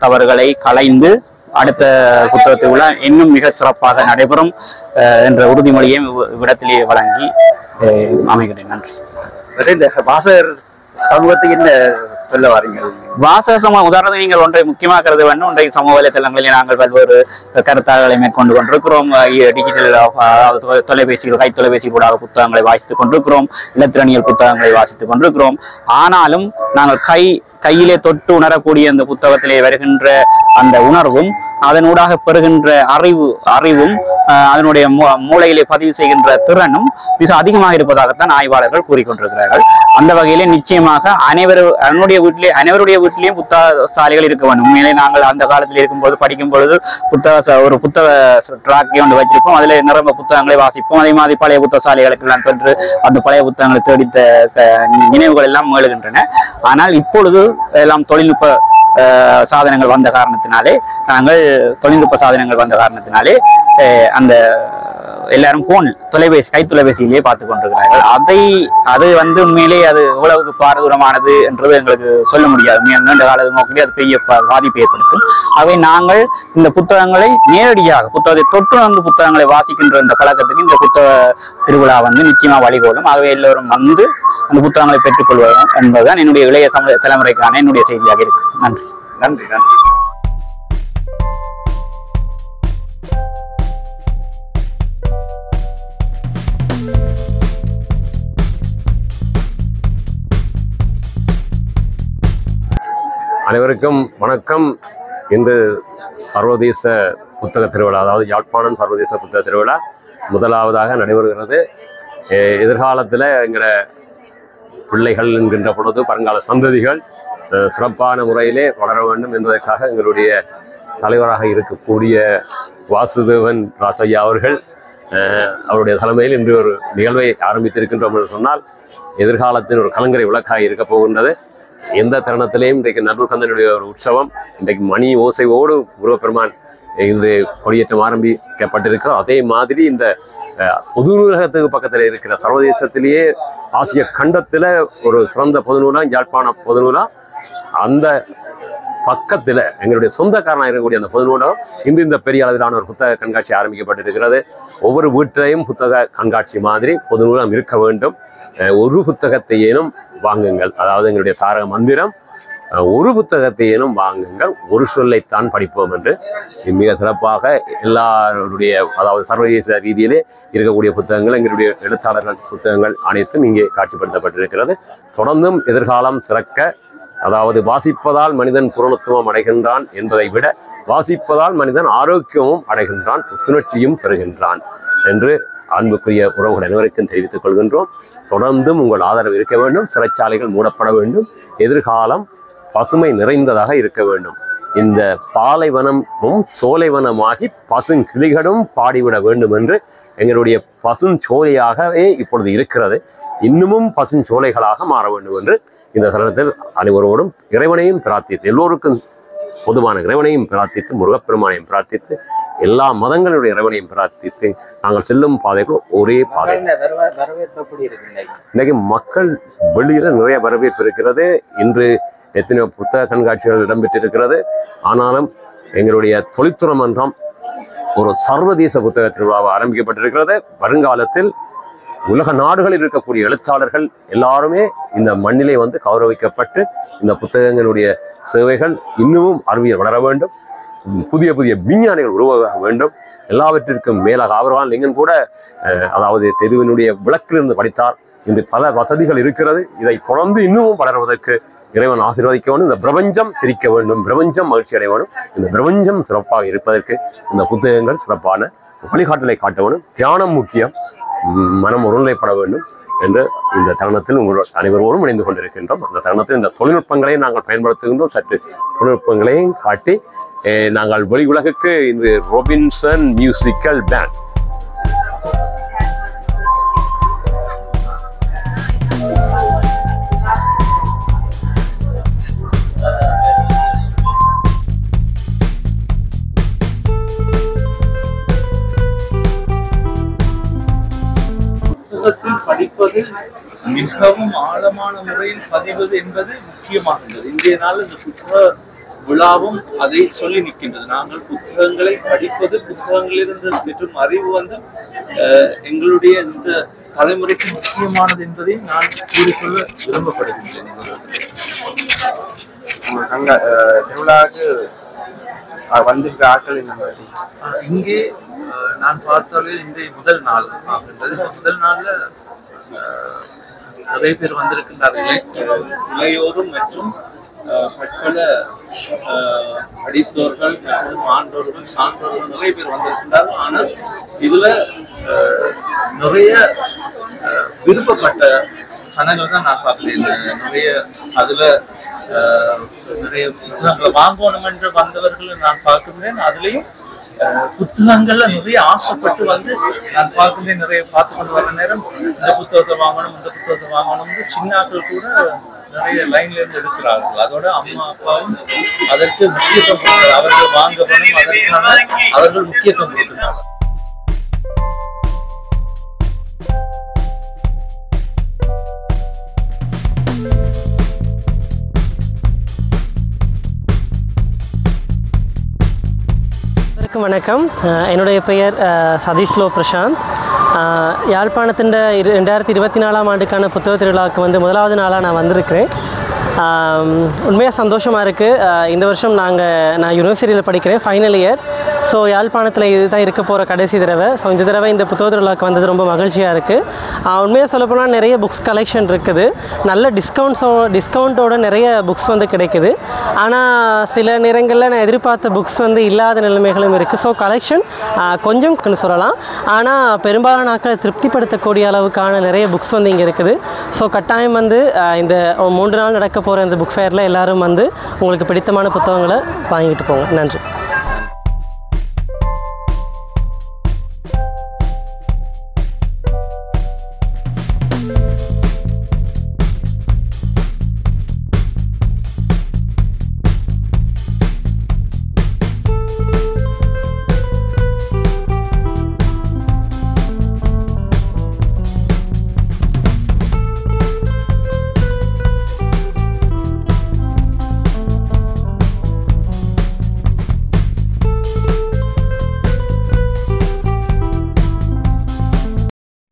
தவறுகளை களைந்து அடுத்த புத்தக திருவிழா இன்னும் மிக சிறப்பாக நடைபெறும் என்ற உறுதிமொழியை இவ்விடத்திலே வழங்கி அமைகிறேன். நன்றி. இந்த வாசகர் சமூகத்துக்கு என்ன சொல்ல வாரீங்க? வாசக சமூகம் உதாரணத்துக்கு நீங்கள் ஒன்றை முக்கியமாக கருத வேண்டும். ஒன்றை சமூக வலைத்தளங்களில் நாங்கள் பல்வேறு கருத்தாளர்களை மேற்கொண்டு கொண்டிருக்கிறோம். டிஜிட்டல் தொலைபேசிகள், கை தொலைபேசி கூட புத்தகங்களை வாசித்துக் கொண்டிருக்கிறோம். இலத்திரனியல் புத்தகங்களை வாசித்துக் கொண்டிருக்கிறோம். ஆனாலும் நாங்கள் கையிலே தொட்டு உணரக்கூடிய அந்த புத்தகத்திலே வருகின்ற அந்த உணர்வும் அதனூடாக பெறுகின்ற அறிவும் அதனுடைய மூளையிலே பதிவு செய்கின்ற திறனும் மிக அதிகமாக இருப்பதாகத்தான் ஆய்வாளர்கள் கூறிக்கொண்டிருக்கிறார்கள். அந்த வகையிலே நிச்சயமாக அனைவருடைய வீட்டிலேயும் புத்தக சாலைகள் இருக்க வேண்டும். உண்மையிலே நாங்கள் அந்த காலத்தில் இருக்கும்போது படிக்கும் பொழுது ஒரு புத்தக டிராக்கை ஒன்று வச்சிருப்போம். அதில் நிரம்ப புத்தகங்களை வாசிப்போம். அதே மாதிரி பழைய புத்தக சாலைகளுக்கு நான் பெற்று அந்த பழைய புத்தகங்களை தேடித்த நினைவுகள் எல்லாம் மேலுகின்றன. ஆனால் இப்பொழுது எல்லாம் தொழில்நுட்ப சாதனங்கள் வந்த காரணத்தினாலே அந்த எல்லாரும் போன் கை தொலைபேசியிலேயே பார்த்துக் கொண்டிருக்கிறார்கள். அது உண்மையிலே அது எவ்வளவுக்கு பாரதூரமானது என்றது எங்களுக்கு சொல்ல முடியாது. நீண்ட கால நோக்கிலே அது பெரிய பாதிப்பு ஏற்படுத்தும். ஆகவே நாங்கள் இந்த புத்தகங்களை நேரடியாக புத்தகத்தை தொற்று வந்து புத்தகங்களை வாசிக்கின்ற இந்த பழக்கத்துக்கு இந்த புத்தக திருவிழா நிச்சயமா வழிகோலும். ஆகவே எல்லோரும் வந்து அந்த புத்தகங்களை பெற்றுக்கொள்வது என்பதுதான் என்னுடைய இளைய தலைமுறைக்கான என்னுடைய செய்தியாக இருக்கு. நன்றி. நன்றி. நன்றி. அனைவருக்கும் வணக்கம். இன்று சர்வதேச புத்தக திருவிழா, அதாவது யாழ்ப்பாணம் சர்வதேச புத்தக திருவிழா முதலாவதாக நடைபெறுகிறது. எதிர்காலத்தில் எங்களோட பிள்ளைகள் என்கின்ற பொழுது வருங்கால சந்ததிகள் சிறப்பான முறையிலே வளர வேண்டும் என்பதற்காக எங்களுடைய தலைவராக இருக்கக்கூடிய வாசுதேவன் ராசையா அவர்கள் அவருடைய தலைமையில் இன்று ஒரு நிகழ்வை ஆரம்பித்திருக்கின்றோம் என்று சொன்னால் எதிர்காலத்தின் ஒரு கலங்கரை விளக்காக இருக்க போகின்றது. எந்த தருணத்திலேயும் இன்றைக்கு நல்லூர் கந்தனுடைய ஒரு உற்சவம், இன்றைக்கு மணி ஓசையோடு முருகப்பெருமான் இன்று கொடியேற்றம் ஆரம்பிக்கப்பட்டிருக்கிறோம். அதே மாதிரி இந்த பொது நூலகத்துக்கு பக்கத்தில் இருக்கிற சர்வதேசத்திலேயே ஆசிய கண்டத்தில் ஒரு சிறந்த பொது நூலகம் யாழ்ப்பாண பொது நூலகம். அந்த பக்கத்தில் எங்களுடைய சொந்தக்காரனாக இருக்கக்கூடிய அந்த பொது நூலகம் இன்று இந்த பெரிய அளவிலான ஒரு புத்தக கண்காட்சி ஆரம்பிக்கப்பட்டிருக்கிறது. ஒவ்வொரு வீட்டிலையும் புத்தக கண்காட்சி மாதிரி பொது நூலகம் இருக்க வேண்டும். ஒரு புத்தகத்தையேனும் வாங்குங்கள், அதாவது எங்களுடைய தாரக மந்திரம், ஒரு புத்தகத்தையேனும் வாங்குங்கள், ஒரு சொல்லைத்தான் படிப்போம் என்று மிக சிறப்பாக எல்லாருடைய, அதாவது சர்வதேச ரீதியிலே இருக்கக்கூடிய புத்தகங்கள், எங்களுடைய எழுத்தாளர்கள் புத்தகங்கள் அனைத்தும் இங்கே காட்சிப்படுத்தப்பட்டிருக்கிறது. தொடர்ந்தும் எதிர்காலம் சிறக்க, அதாவது வாசிப்பதால் மனிதன் பூரணத்துவம் அடைகின்றான் என்பதை விட வாசிப்பதால் மனிதன் ஆரோக்கியமும் அடைகின்றான், புத்துணர்ச்சியும் பெறுகின்றான் என்று அன்புக்குரிய உறவுகள் அனைவருக்கும் தெரிவித்துக் கொள்கின்றோம். தொடர்ந்தும் உங்கள் ஆதரவு இருக்க வேண்டும். சிறைச்சாலைகள் மூடப்பட வேண்டும். எதிர்காலம் பசுமை நிறைந்ததாக இருக்க வேண்டும். இந்த பாலைவனமும் சோலைவனமாகி பசுங்கிளிகளும் பாடிவிட வேண்டும் என்று எங்களுடைய பசுஞ்சோலையாகவே இப்பொழுது இருக்கிறது. இன்னமும் பசுஞ்சோலைகளாக மாற வேண்டும் என்று இந்த தருணத்தில் அனைவரோடும் இறைவனையும் பிரார்த்தித்து, எல்லோருக்கும் பொதுவான இறைவனையும் பிரார்த்தித்து, முருகப்பெருமானையும் பிரார்த்தித்து, எல்லா மதங்களுடைய இறைவனையும் பிரார்த்தித்து நாங்கள் செல்லும் பாதைகள் ஒரே பாதை. இன்னைக்கு மக்கள் வெளியில நிறைய வரவேற்பு இருக்கிறது. இன்று எத்தனையோ புத்தக கண்காட்சிகள் இடம்பெற்றிருக்கிறது. ஆனாலும் எங்களுடைய தொழில்துறை மன்றம் ஒரு சர்வதேச புத்தக திருவிழாவை ஆரம்பிக்கப்பட்டிருக்கிறது. வருங்காலத்தில் உலக நாடுகளில் இருக்கக்கூடிய எழுத்தாளர்கள் எல்லாருமே இந்த மண்ணிலே வந்து கௌரவிக்கப்பட்டு இந்த புத்தகங்களுடைய சேவைகள் இன்னமும் அறிவியல் வளர வேண்டும். புதிய புதிய விஞ்ஞானிகள் உருவாக வேண்டும். எல்லாவற்றிற்கும் மேலாக ஆபிரகாம் லிங்கன் கூட அதாவது தெருவினுடைய விளக்கிலிருந்து படித்தார். இன்று பல வசதிகள் இருக்கிறது. இதை தொடர்ந்து இன்னமும் வளர்வதற்கு இறைவன் ஆசீர்வதிக்க வேண்டும். இந்த பிரபஞ்சம் சிரிக்க வேண்டும், பிரபஞ்சம் மகிழ்ச்சி அடைய வேண்டும். இந்த பிரபஞ்சம் சிறப்பாக இருப்பதற்கு இந்த புத்தகங்கள் சிறப்பான வழிகாட்டலை காட்ட வேண்டும். தியானம் முக்கியம், மனம் ஒருநிலைப்பட வேண்டும் என்று இந்த தருணத்தில் உங்களோட அனைவரோடும் இணைந்து கொண்டிருக்கின்றோம். அந்த தருணத்தில் இந்த தொழில்நுட்பங்களை நாங்கள் பயன்படுத்துகின்றோம். சற்று தொழில்நுட்பங்களையும் காட்டி நாங்கள் வெளி உலகுக்கு இந்த ரொபின்சன் மியூசிக்கல் பேண்ட் படிப்பது மிகவும் ஆழமான முறையில் பதிவது என்பது முக்கியமாகின்றது. இன்றைய நாள் இந்த புத்தக விழாவும் அதை சொல்லி நிற்கின்றது. நாங்கள் புத்தகங்களை படிப்பது, புத்தகங்களிலிருந்து பெற்றும் அறிவு வந்து எங்களுடைய இந்த தலைமுறைக்கு முக்கியமானது என்பதை நான் கூறி சொல்ல விரும்பப்படுகின்றேன். திருவிழாவுக்கு வந்திருக்கிற ஆட்கள் இங்கே நான் பார்த்தாலே இன்றைய முதல் நாள் ஆகின்றது. முதல் நாள்ல நிறைய பேர் வந்திருக்கின்றார்கள். இளையோரும் மற்றும் பற்பல படித்தோர்கள் மற்றும் ஆண்டோர்கள் சான்றோர்கள் நிறைய பேர் வந்திருக்கின்றார்கள். ஆனால் இதுல நிறைய விருப்பப்பட்ட சனங்கள் தான் நான் பார்க்கிறேன். நிறைய அதுல நிறைய புத்தகங்களை வாங்கணும் என்று வந்தவர்களை நான் பார்க்கின்றேன். அதுலயும் புத்தகங்கள்ல நிறைய ஆசைப்பட்டு வந்து நான் பார்க்கின்றேன். நிறைய பார்த்து கொண்டு வர நேரம் இந்த புத்தகத்தை வாங்கணும், இந்த புத்தகத்தை வாங்கணும்னு சின்னாக்கள் கூட நிறைய லைன்ல இருந்து எடுக்கிறார்கள். அதோட அம்மா அப்பாவும் அதற்கு முக்கியத்துவம் கொடுக்கிறார். அவர்கள் வாங்க வேணும், அதற்கான அவர்கள் முக்கியத்துவம் கொடுக்கிறார்கள். வணக்கம், என்னுடைய பெயர் சதீஷ்லோ பிரசாந்த். யாழ்ப்பாணத்தின் 2024ஆம் ஆண்டுக்கான புத்தக திருவிழாவுக்கு வந்து முதலாவது நாளாக நான் வந்திருக்கிறேன். உண்மையாக சந்தோஷமாக இருக்குது. இந்த வருஷம் நான் யூனிவர்சிட்டியில் படிக்கிறேன், ஃபைனல் இயர். ஸோ யாழ்ப்பாணத்தில் இதுதான் இருக்க போகிற கடைசி தடவை. ஸோ இந்த தடவை இந்த புத்தக திருவிழாவுக்கு வந்தது ரொம்ப மகிழ்ச்சியாக இருக்குது. உண்மையாக சொல்லப்போனால் நிறைய புக்ஸ் கலெக்ஷன் இருக்குது. நல்ல டிஸ்கவுண்ட்டோட நிறைய புக்ஸ் வந்து கிடைக்குது. ஆனால் சில நேரங்களில் நான் எதிர்பார்த்த புக்ஸ் வந்து இல்லாத நிலைமைகளும் இருக்குது. ஸோ கலெக்ஷன் கொஞ்சம் சொல்லலாம். ஆனால் பெரும்பாலான நாட்களை திருப்திப்படுத்தக்கூடிய அளவுக்கான நிறைய புக்ஸ் வந்து இங்கே இருக்குது. ஸோ கட்டாயம் வந்து இந்த 3 நாள் நடக்க போகிற இந்த புக் ஃபேரில் எல்லோரும் வந்து உங்களுக்கு பிடித்தமான புத்தகங்களை வாங்கிட்டு போங்க. நன்றி.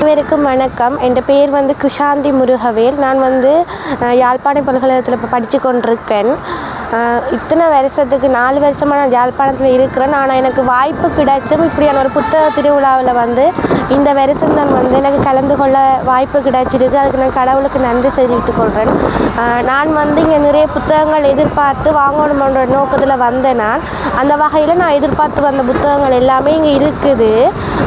அனைவருக்கும் வணக்கம். என் பேர் வந்து கிருஷாந்தி முருகவேல். நான் வந்து யாழ்ப்பாண பல்கலைக்கழகத்தில் இப்போ படித்து கொண்டிருக்கேன். இத்தனை வருஷத்துக்கு 4 வருஷமாக நான் யாழ்ப்பாணத்தில் இருக்கிறேன். ஆனால் எனக்கு வாய்ப்பு கிடைச்சும் இப்படியான ஒரு புத்தக திருவிழாவில் வந்து இந்த வருஷம் தான் வந்து எனக்கு கலந்து கொள்ள வாய்ப்பு கிடைச்சிருக்கு. அதுக்கு நான் கடவுளுக்கு நன்றி தெரிவித்துக் கொள்கிறேன். நான் வந்து இங்கே நிறைய புத்தகங்கள் எதிர்பார்த்து வாங்கணுமென்ற நோக்கத்தில் வந்தேன். அந்த வகையில் நான் எதிர்பார்த்து வந்த புத்தகங்கள் எல்லாமே இங்கே இருக்குது.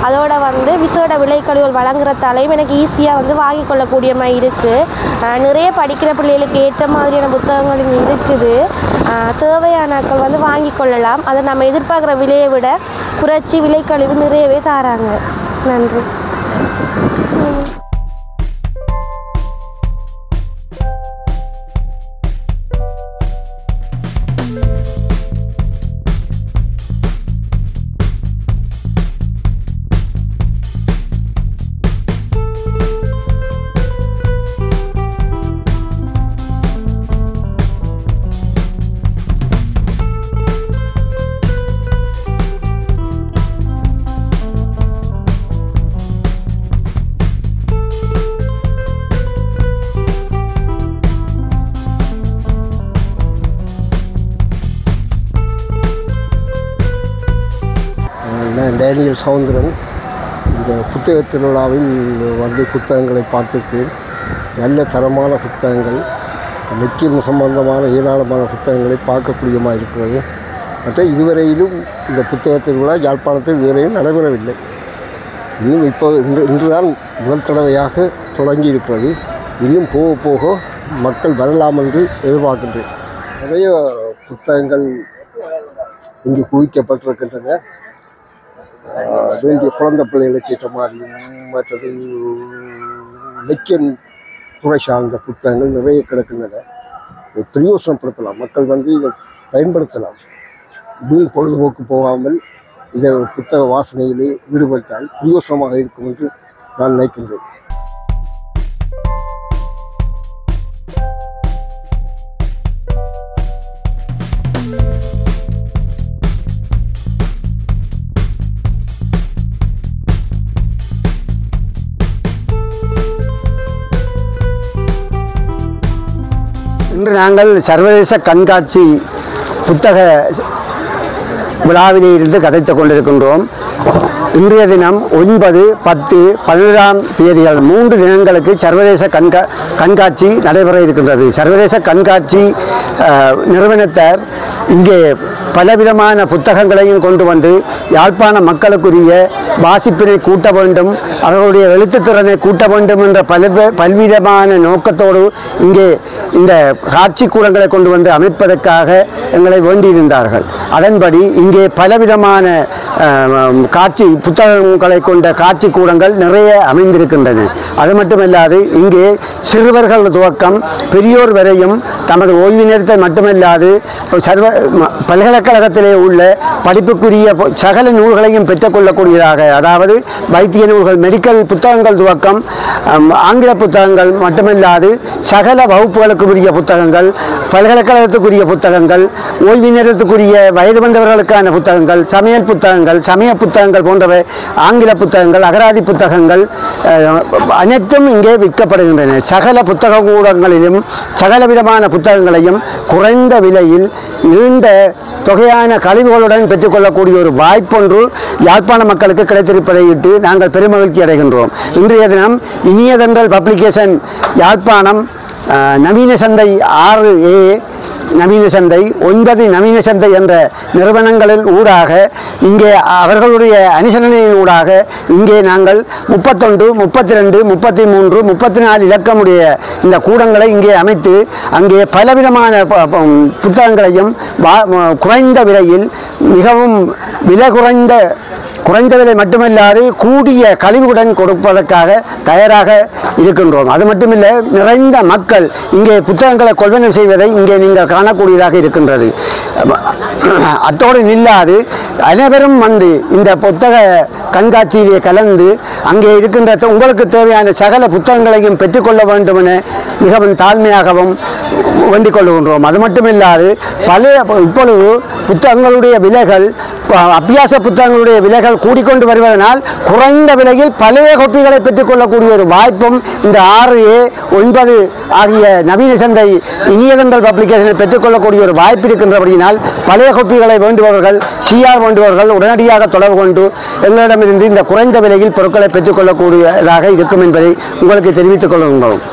அதோட வந்து விசேட விலைக்கழிவுகள் வழங்குறதாலையும் எனக்கு ஈஸியாக வந்து வாங்கி கொள்ளக்கூடிய மாதிரி இருக்குது. நிறைய படிக்கிற பிள்ளைகளுக்கு ஏற்ற மாதிரியான புத்தகங்கள் இங்கே இருக்குது. தேவையானாக்கள் வந்து வாங்கி கொள்ளலாம். அதை நம்ம எதிர்பார்க்குற விலையை விட குறைச்சி விலைக்கழிவு நிறையவே தராங்க. நன்றி. டேனியல் சவுந்தரன். இந்த புத்தக திருவிழாவில் வந்து புத்தகங்களை பார்த்துருக்கிறேன். நல்ல தரமான புத்தகங்கள், லக்கியம் சம்பந்தமான ஏராளமான புத்தகங்களை பார்க்கக்கூடியமாக இருக்கிறது. மற்ற இதுவரையிலும் இந்த புத்தக திருவிழா யாழ்ப்பாணத்தில் இதுவரையும் நடைபெறவில்லை. இன்னும் இப்போ இன்றுதான் முதல் தடவையாக தொடங்கி இருக்கிறது. இன்னும் போக போக மக்கள் வரலாம் என்று எதிர்பார்க்கின்றேன். நிறைய புத்தகங்கள் இங்கு குவிக்கப்பட்டிருக்கின்றன. வேண்டிய குழந்தை பிள்ளைகளுக்கு ஏற்ற மாதிரியும் மற்றது இலக்கியம் துறை சார்ந்த புத்தகங்கள் நிறைய கிடக்கின்றன. இதை பிரயோசனப்படுத்தலாம், மக்கள் வந்து இதை பயன்படுத்தலாம். வீண் பொழுதுபோக்கு போகாமல் இதை புத்தக வாசனையிலே ஈடுபட்டால் பிரயோசனமாக இருக்கும் என்று நான் நினைக்கின்றேன். இன்று நாங்கள் சர்வதேச கண்காட்சி புத்தக விழாவிலே இருந்து கதைத்து கொண்டிருக்கின்றோம். இன்றைய தினம் 9, 10, 11 தேதிகள் 3 தினங்களுக்கு சர்வதேச கண்காட்சி நடைபெற இருக்கின்றது. சர்வதேச கண்காட்சி நிறுவனத்தார் இங்கே பலவிதமான புத்தகங்களையும் கொண்டு வந்து யாழ்ப்பாண மக்களுக்குரிய வாசிப்பினை கூட்ட வேண்டும், அவர்களுடைய எழுத்துத்திறனை கூட்ட வேண்டும் என்ற பல்விதமான நோக்கத்தோடு இங்கே இந்த காட்சி கூடங்களை கொண்டு வந்து அமைப்பதற்காக எங்களை வேண்டியிருந்தார்கள். அதன்படி இங்கே பலவிதமான காட்சி புத்தகங்களை கொண்ட காட்சி கூடங்கள் நிறைய அமைந்திருக்கின்றன. அது மட்டுமல்லாது இங்கே சிறுவர்கள் துவக்கம் பெரியோர் வரையும் தமது ஓய்வு நேரத்தை மட்டுமல்லாது பல்கலைக்கழகத்திலே உள்ள படிப்புக்குரிய சகல நூல்களையும் பெற்றுக்கொள்ளக்கூடியதாக, அதாவது வைத்திய நூல்கள், மெடிக்கல் புத்தகங்கள் துவக்கம் ஆங்கில புத்தகங்கள் மட்டுமல்லாது சகல வகுப்புகளுக்குரிய புத்தகங்கள், பல்கலைக்கழகத்துக்குரிய புத்தகங்கள், ஓய்வு நேரத்துக்குரிய வயது வந்தவர்களுக்கான புத்தகங்கள், சமையல் புத்தகங்கள், சமய புத்தகங்கள் போன்றவை, ஆங்கில புத்தகங்கள், அகராதி புத்தகங்கள் அனைத்தும் இங்கே விற்கப்படுகின்றன. சகல புத்தக கூடங்களிலும் சகல விதமான புத்தகங்களையும் குறைந்த விலையில் நீண்ட தொகையான கழிவுகளுடன் பெற்றுக்கொள்ளக்கூடிய ஒரு வாய்ப்பொன்று யாழ்ப்பாண மக்களுக்கு கிடைத்திருப்பதை இட்டு நாங்கள் பெருமகிழ்ச்சி அடைகின்றோம். இன்றைய தினம் இனியதென்றல் பப்ளிகேஷன் யாழ்ப்பாணம் நவீன சந்தை 6A, நவீன சந்தை 9 நவீன சந்தை என்ற நிறுவனங்களின் ஊடாக இங்கே அவர்களுடைய அனுசரணையின் ஊடாக இங்கே நாங்கள் 31, 32, 33, 34 இலக்கமுடைய இந்த கூடங்களை இங்கே அமைத்து அங்கே பலவிதமான புத்தகங்களையும் குறைந்த விலையில் மிகவும் விலை குறைந்த விலை மட்டுமல்லாது கூடிய கழிவுடன் கொடுப்பதற்காக தயாராக இருக்கின்றோம். அது மட்டுமில்லை, நிறைந்த மக்கள் இங்கே புத்தகங்களை கொள்வனவு செய்வதை இங்கே நீங்கள் காணக்கூடியதாக இருக்கின்றது. அத்தோடு நில்லாது அனைவரும் வந்து இந்த புத்தக கண்காட்சியிலே கலந்து அங்கே இருக்கின்ற உங்களுக்கு தேவையான சகல புத்தகங்களையும் பெற்றுக்கொள்ள வேண்டும் என மிகவும் தாழ்மையாகவும் வேண்டிக் கொள்கின்றோம். அது மட்டுமில்லாது இப்பொழுது புத்தகங்களுடைய விலைகள், அபியாச புத்தகங்களுடைய விலைகள் கூடிக்கொண்டு வருவதனால் குறைந்த விலையில் பழைய கோப்பிகளை பெற்றுக்கொள்ளக்கூடிய ஒரு வாய்ப்பும் இந்த 6A, 9 ஆகிய நவீன சந்தை இனியதென்றல் பப்ளிகேஷனை பெற்றுக்கொள்ளக்கூடிய ஒரு வாய்ப்பு இருக்கின்றபடியினால் பழைய கோப்பிகளை வேண்டுபவர்கள், சிஆர் வேண்டுபவர்கள் உடனடியாக தொடர்பு கொண்டு எங்களிடமிருந்து இந்த குறைந்த விலையில் பொருட்களை பெற்றுக்கொள்ளக்கூடியதாக இருக்கும் என்பதை உங்களுக்கு தெரிவித்துக் கொள்கின்றோம்.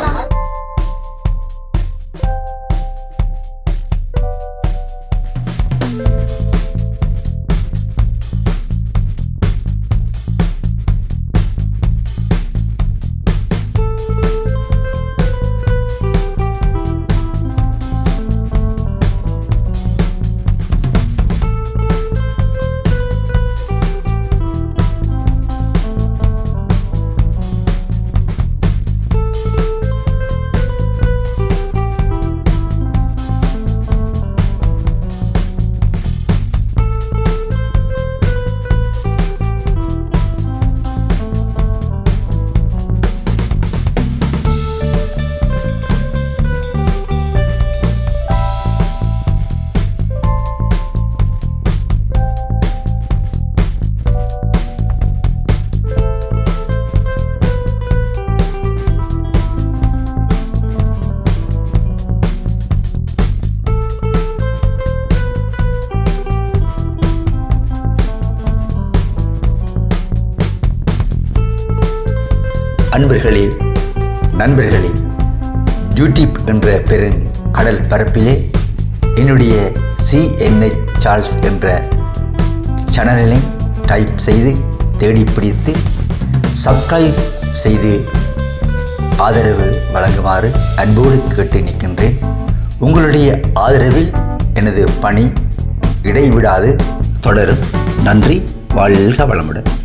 அன்பர்களே, நண்பர்களே, யூடியூப் என்ற பெரும் கடல் பரப்பிலே என்னுடைய CNH சார்ல்ஸ் என்ற சேனலை டைப் செய்து தேடி பிடித்து சப்ஸ்கிரைப் செய்து ஆதரவு வழங்குமாறு அன்போடு கேட்டு நிற்கின்றேன். உங்களுடைய ஆதரவில் எனது பணி இடைவிடாது தொடரும். நன்றி. வாழ்க வளமுடன்.